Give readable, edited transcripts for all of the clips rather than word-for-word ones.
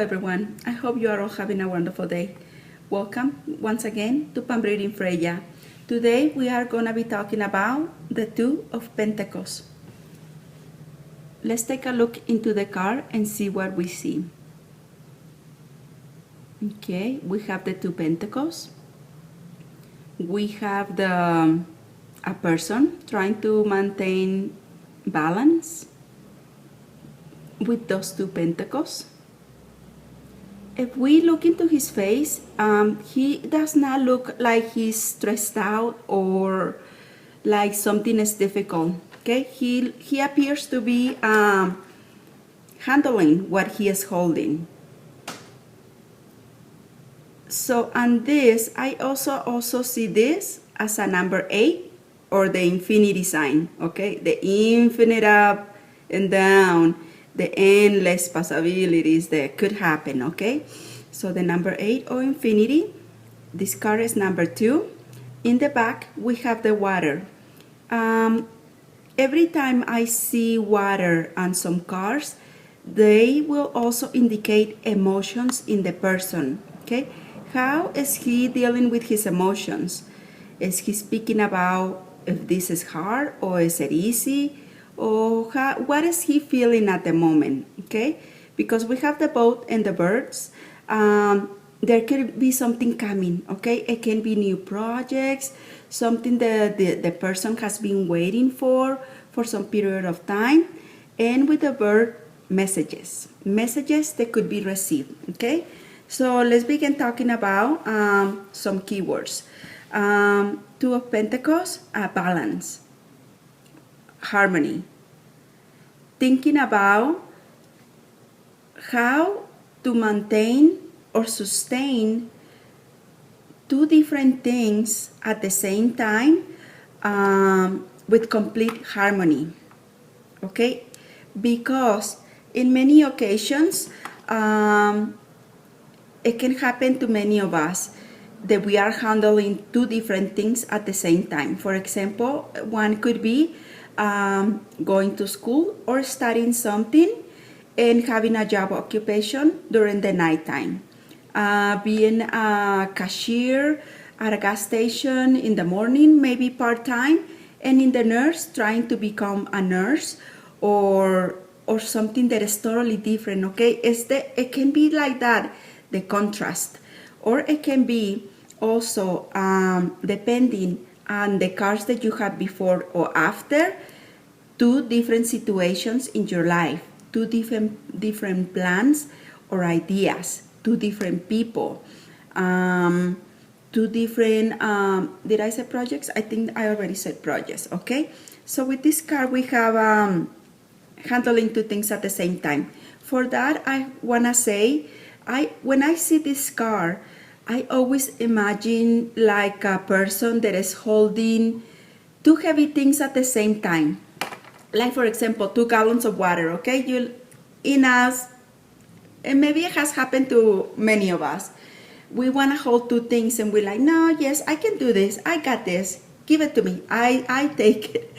everyone. I hope you are all having a wonderful day. Welcome once again to Palm Reading Freyja. Today we are going to be talking about the Two of Pentacles. Let's take a look into the card and see what we see. Okay, we have the Two Pentacles. We have a person trying to maintain balance with those two pentacles. If we look into his face, he does not look like he's stressed out or like something is difficult. Okay, he appears to be handling what he is holding. So on this, I also see this as a number 8 or the infinity sign. Okay, the infinite up and down, the endless possibilities that could happen. Okay, so the number 8 or infinity. This card is number 2. In the back we have the water. Every time I see water on some cards, they will also indicate emotions in the person. Okay, how is he dealing with his emotions? Is he speaking about if this is hard or is it easy? Or what is he feeling at the moment? Okay, because we have the boat and the birds. There could be something coming. Okay, it can be new projects, something that the person has been waiting for some period of time. And with the bird, messages that could be received. Okay, so let's begin talking about some keywords. Two of Pentacles, balance, harmony, thinking about how to maintain or sustain two different things at the same time with complete harmony. Okay, because in many occasions it can happen to many of us that we are handling two different things at the same time. For example, one could be going to school or studying something and having a job occupation during the nighttime. Being a cashier at a gas station in the morning, maybe part-time, and in the nurse, trying to become a nurse or something that is totally different. Okay, it can be like that, the contrast, or it can be also depending on the cards that you have before or after, two different situations in your life, two different plans or ideas, two different people, two different, did I say projects? I think I already said projects. Okay, so with this card we have handling two things at the same time. For that, I want to say, when I see this card, I always imagine like a person that is holding two heavy things at the same time. Like, for example, 2 gallons of water. Okay, and maybe it has happened to many of us. We want to hold two things and we're like, no, yes, I can do this. I got this. Give it to me. I take it.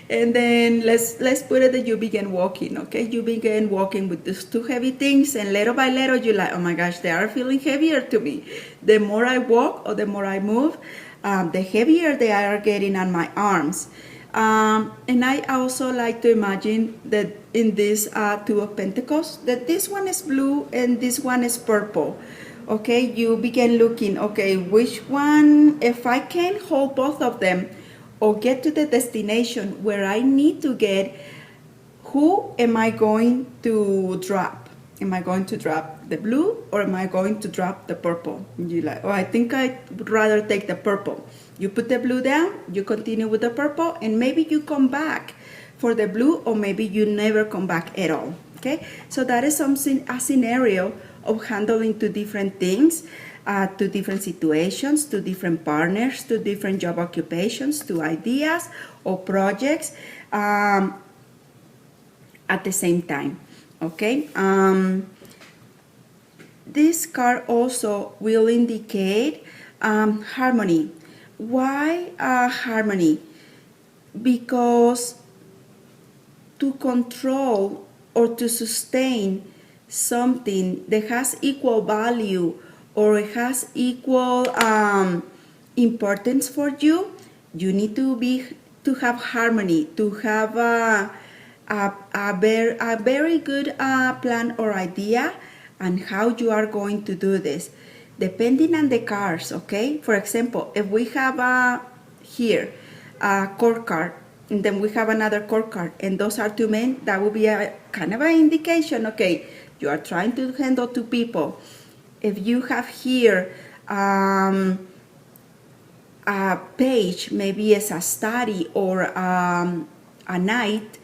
And then let's put it that you begin walking. Okay, you begin walking with these two heavy things, and little by little you're like, oh my gosh, they are feeling heavier to me. The more I walk or the more I move, the heavier they are getting on my arms. And I also like to imagine that in this Two of Pentacles, that this one is blue and this one is purple. Okay, you begin looking, okay, which one, if I can hold both of them or get to the destination where I need to get, who am I going to drop? Am I going to drop the blue or am I going to drop the purple? And you're like, oh, I think I would rather take the purple. You put the blue down, you continue with the purple, and maybe you come back for the blue, or maybe you never come back at all. Okay, so that is a scenario of handling two different things, two different situations, two different partners, two different job occupations, two ideas or projects at the same time. Okay, this card also will indicate harmony. Why harmony? Because to control or to sustain something that has equal value or it has equal importance for you, you need to have harmony, to have a very good plan or idea on how you are going to do this, depending on the cards. Okay, for example, if we have here a court card, and then we have another court card, and those are two men, that will be a kind of an indication. Okay, you are trying to handle two people. If you have here a page, maybe it's a study or a night,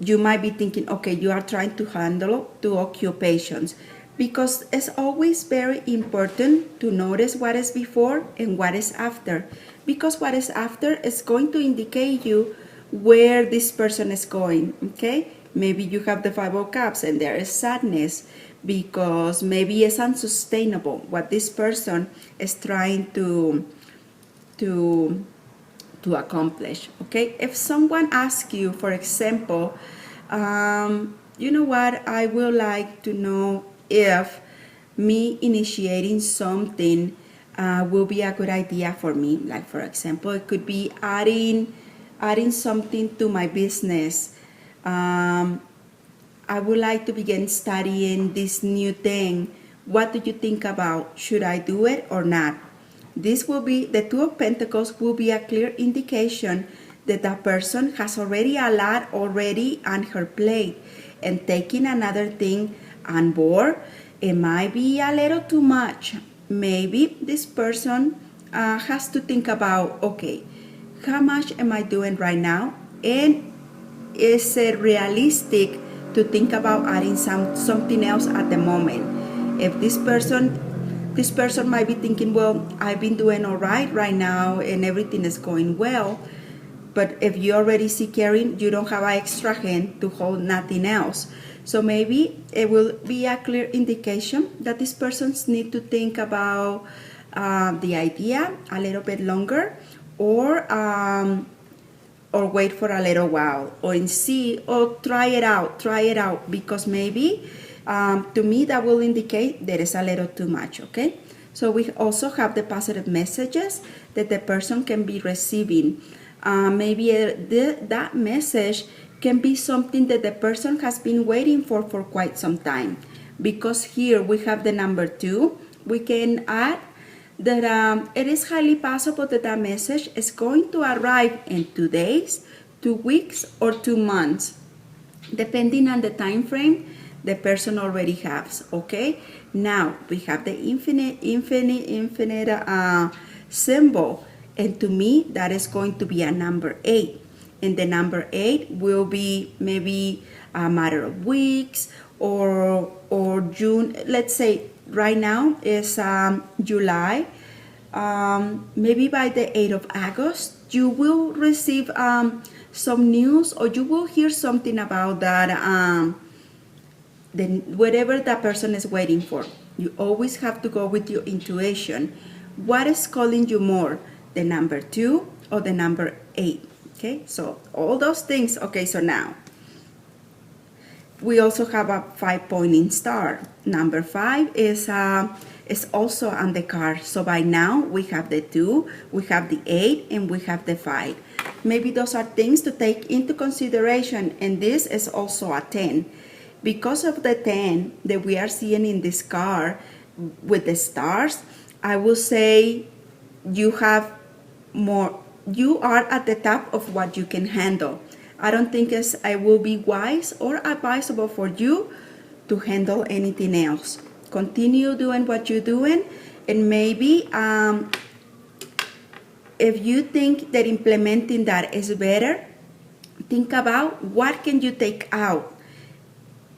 you might be thinking, okay, you are trying to handle two occupations, because it's always very important to notice what is before and what is after, because what is after is going to indicate you where this person is going. Okay, maybe you have the Five of Cups and there is sadness, because maybe it's unsustainable what this person is trying to accomplish. Okay, if someone asks you, for example, you know what, I would like to know if me initiating something will be a good idea for me. Like, for example, it could be adding something to my business. I would like to begin studying this new thing. What do you think about? Should I do it or not? This will be, the Two of Pentacles will be a clear indication that that person has already a lot already on her plate, and taking another thing on board, it might be a little too much. Maybe this person has to think about, okay, how much am I doing right now? And is it realistic to think about adding something else at the moment? If this person might be thinking, well, I've been doing all right now and everything is going well. But if you already see caring, you don't have an extra hand to hold nothing else. So maybe it will be a clear indication that these persons need to think about the idea a little bit longer, or wait for a little while, or see, or try it out, because maybe to me that will indicate there is a little too much. Okay, so we also have the positive messages that the person can be receiving. Maybe that message can be something that the person has been waiting for quite some time, because here we have the number 2. We can add that it is highly possible that that message is going to arrive in 2 days, 2 weeks, or 2 months, depending on the time frame the person already has. Okay, now we have the infinite symbol, and to me that is going to be a number 8, and the number 8 will be maybe a matter of weeks or June. Let's say right now is July. Maybe by the 8th of August you will receive some news, or you will hear something about that, whatever that person is waiting for. You always have to go with your intuition. What is calling you more, the number 2 or the number 8? Okay, so all those things. Okay, so now we also have a 5-pointing star. Number 5 is also on the card. So by now we have the 2, we have the 8, and we have the 5. Maybe those are things to take into consideration. And this is also a 10. Because of the 10 that we are seeing in this card with the stars, I will say you have more. You are at the top of what you can handle. I don't think it will be wise or advisable for you to handle anything else. Continue doing what you're doing, and maybe if you think that implementing that is better, think about what can you take out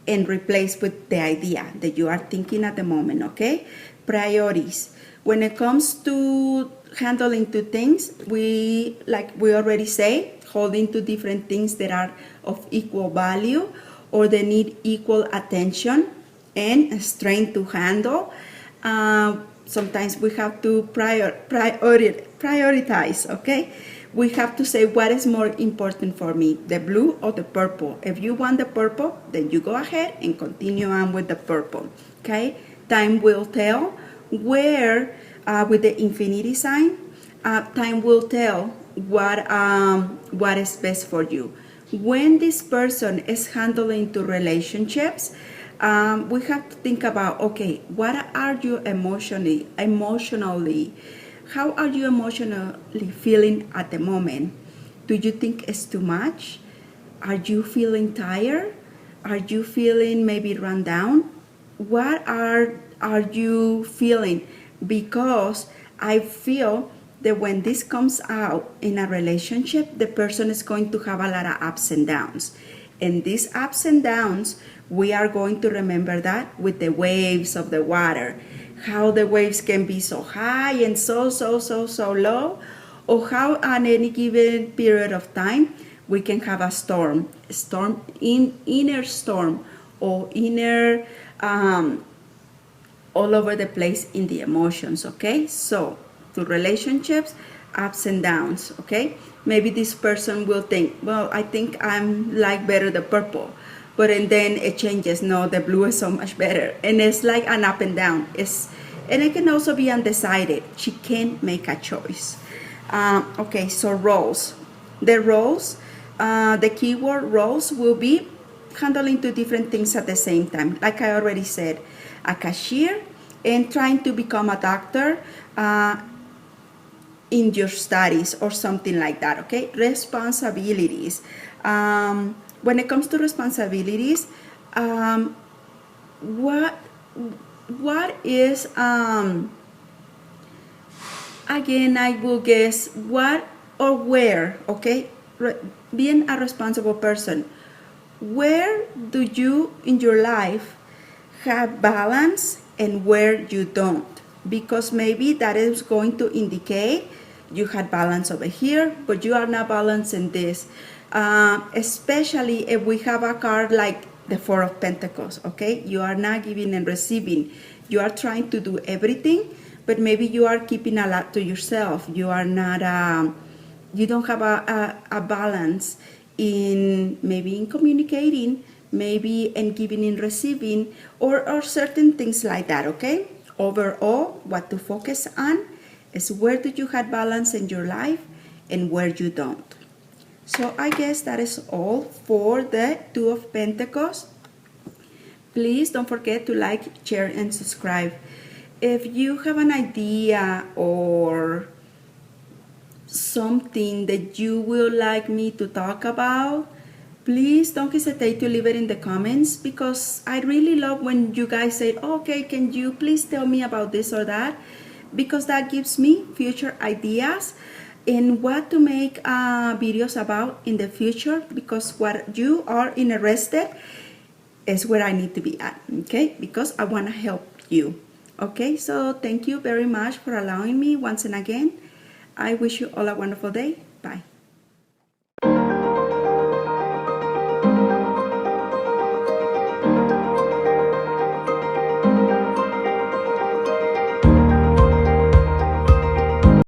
and replace with the idea that you are thinking at the moment. Okay, priorities. When it comes to handling two things, like we already say, holding two different things that are of equal value, or they need equal attention and strength to handle. Sometimes we have to prioritize. Okay, we have to say what is more important for me, the blue or the purple. If you want the purple, then you go ahead and continue on with the purple. Okay, time will tell where with the infinity sign. Time will tell what is best for you. When this person is handling two relationships, we have to think about, okay, what are you emotionally? How are you emotionally feeling at the moment? Do you think it's too much? Are you feeling tired? Are you feeling maybe run down? What are you feeling? Because I feel that when this comes out in a relationship, the person is going to have a lot of ups and downs. And these ups and downs, we are going to remember that with the waves of the water. How the waves can be so high and so low, or how on any given period of time we can have a storm, inner storm, or inner all over the place in the emotions. Okay, so to relationships, ups and downs. Okay, maybe this person will think, well, I think I'm like better the purple, but and then it changes. No, the blue is so much better, and it's like an up and down. And it can also be undecided. She can't make a choice. Okay, so roles. The roles, the keyword roles will be handling two different things at the same time. Like I already said, a cashier and trying to become a doctor in your studies or something like that. Okay, responsibilities. When it comes to responsibilities, what is again, I will guess what or where. Okay, being a responsible person, where do you in your life have balance and where you don't? Because maybe that is going to indicate you had balance over here, but you are not balanced in this. Especially if we have a card like the Four of Pentacles. Okay, you are not giving and receiving. You are trying to do everything, but maybe you are keeping a lot to yourself. You are not. You don't have a balance in maybe in communicating, maybe in giving and receiving, or certain things like that. Okay. Overall, what to focus on is where do you have balance in your life and where you don't. So I guess that is all for the Two of Pentacles. Please don't forget to like, share, and subscribe. If you have an idea or something that you would like me to talk about, please don't hesitate to leave it in the comments, because I really love when you guys say, okay, can you please tell me about this or that? Because that gives me future ideas and what to make videos about in the future, because what you are interested is where I need to be at, okay? Because I want to help you, okay? So thank you very much for allowing me once and again. I wish you all a wonderful day. Bye.